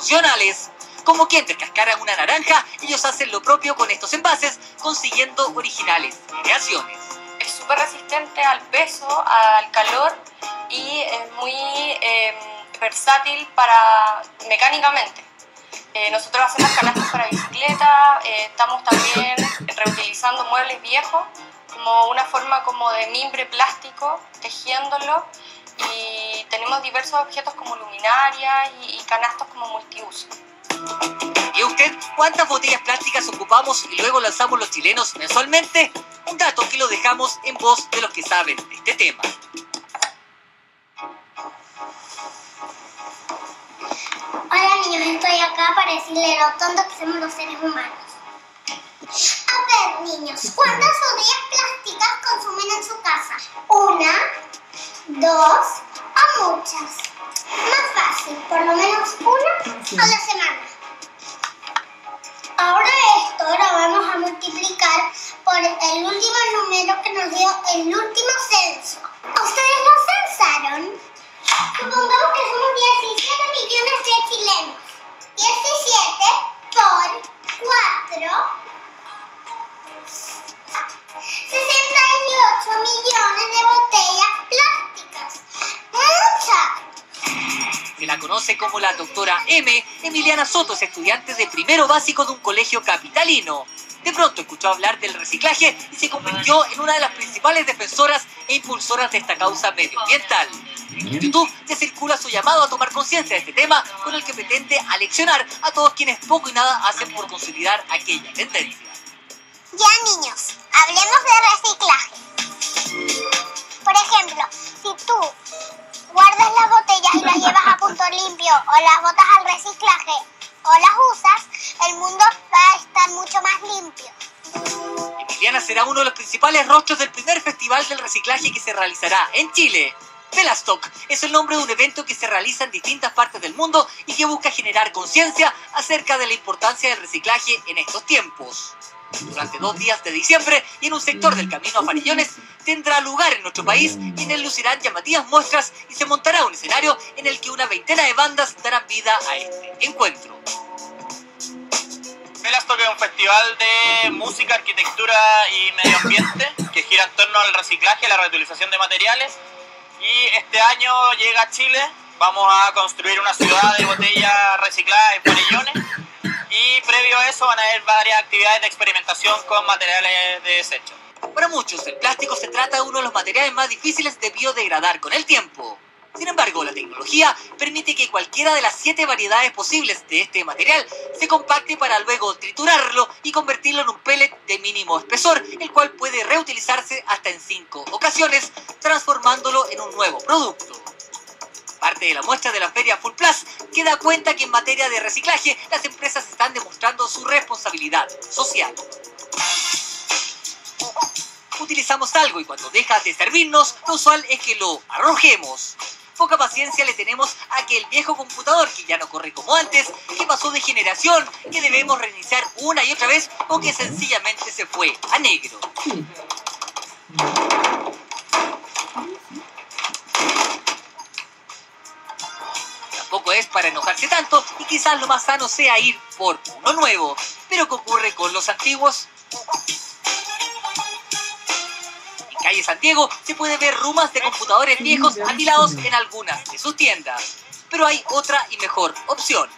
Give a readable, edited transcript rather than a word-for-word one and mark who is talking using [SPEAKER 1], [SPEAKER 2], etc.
[SPEAKER 1] funcionales. Como quien descascara una naranja, ellos hacen lo propio con estos envases, consiguiendo originales creaciones.
[SPEAKER 2] Es súper resistente al peso, al calor y es muy versátil mecánicamente. Nosotros hacemos canastas para bicicleta, estamos también reutilizando muebles viejos como una forma como de mimbre plástico, tejiéndolo, y tenemos diversos objetos como luminarias y canastos como multiuso.
[SPEAKER 1] ¿Y usted cuántas botellas plásticas ocupamos y luego lanzamos los chilenos mensualmente? Un dato que lo dejamos en voz de los que saben de este tema.
[SPEAKER 3] Hola niños, estoy acá para decirle lo tontos que somos los seres humanos. A ver niños, ¿cuántas botellas plásticas consumen en su casa? ¿Una? ¿Dos? ¿O muchas? Más fácil, por lo menos una a la semana. Ahora esto lo vamos a multiplicar por el último número que nos dio el último censo. ¿Ustedes lo censaron? Supongamos que somos 17 millones de chilenos. 17 por 4, 68 millones de botellas plásticas. ¡Muchas!
[SPEAKER 1] Se la conoce como la doctora M. Emiliana Soto es estudiante de primero básico de un colegio capitalino. De pronto escuchó hablar del reciclaje y se convirtió en una de las principales defensoras e impulsoras de esta causa medioambiental. En YouTube ya circula su llamado a tomar conciencia de este tema, con el que pretende aleccionar a todos quienes poco y nada hacen por consolidar aquella tendencia.
[SPEAKER 3] Ya niños, hablemos de reciclaje. Por ejemplo, si tú guardas las botellas y las llevas a punto limpio o las botas al reciclaje o las usas, el mundo va a estar mucho más limpio.
[SPEAKER 1] Emiliana será uno de los principales rostros del primer festival del reciclaje que se realizará en Chile. Velastock es el nombre de un evento que se realiza en distintas partes del mundo y que busca generar conciencia acerca de la importancia del reciclaje en estos tiempos. Durante 2 días de diciembre y en un sector del Camino a Farillones tendrá lugar en nuestro país y en él lucirán llamativas muestras y se montará un escenario en el que una veintena de bandas darán vida a este encuentro.
[SPEAKER 4] Velastock es un festival de música, arquitectura y medio ambiente que gira en torno al reciclaje y la reutilización de materiales. Y este año llega a Chile, vamos a construir una ciudad de botellas recicladas en Farillones. Y previo a eso van a haber varias actividades de experimentación con materiales de desecho.
[SPEAKER 1] Para muchos, el plástico se trata de uno de los materiales más difíciles de biodegradar con el tiempo. Sin embargo, la tecnología permite que cualquiera de las 7 variedades posibles de este material se compacte para luego triturarlo y convertirlo en un pellet de mínimo espesor, el cual puede reutilizarse hasta en 5 ocasiones, transformándolo en un nuevo producto. Parte de la muestra de la feria Full Plus que da cuenta que en materia de reciclaje las empresas están demostrando su responsabilidad social. Utilizamos algo y cuando deja de servirnos, lo usual es que lo arrojemos. Poca paciencia le tenemos a aquel viejo computador que ya no corre como antes, que pasó de generación, que debemos reiniciar una y otra vez o que sencillamente se fue a negro. Tampoco es para enojarse tanto y quizás lo más sano sea ir por uno nuevo. Pero ¿qué ocurre con los antiguos? En calle Santiago se puede ver rumas de computadores viejos apilados en algunas de sus tiendas. Pero hay otra y mejor opción.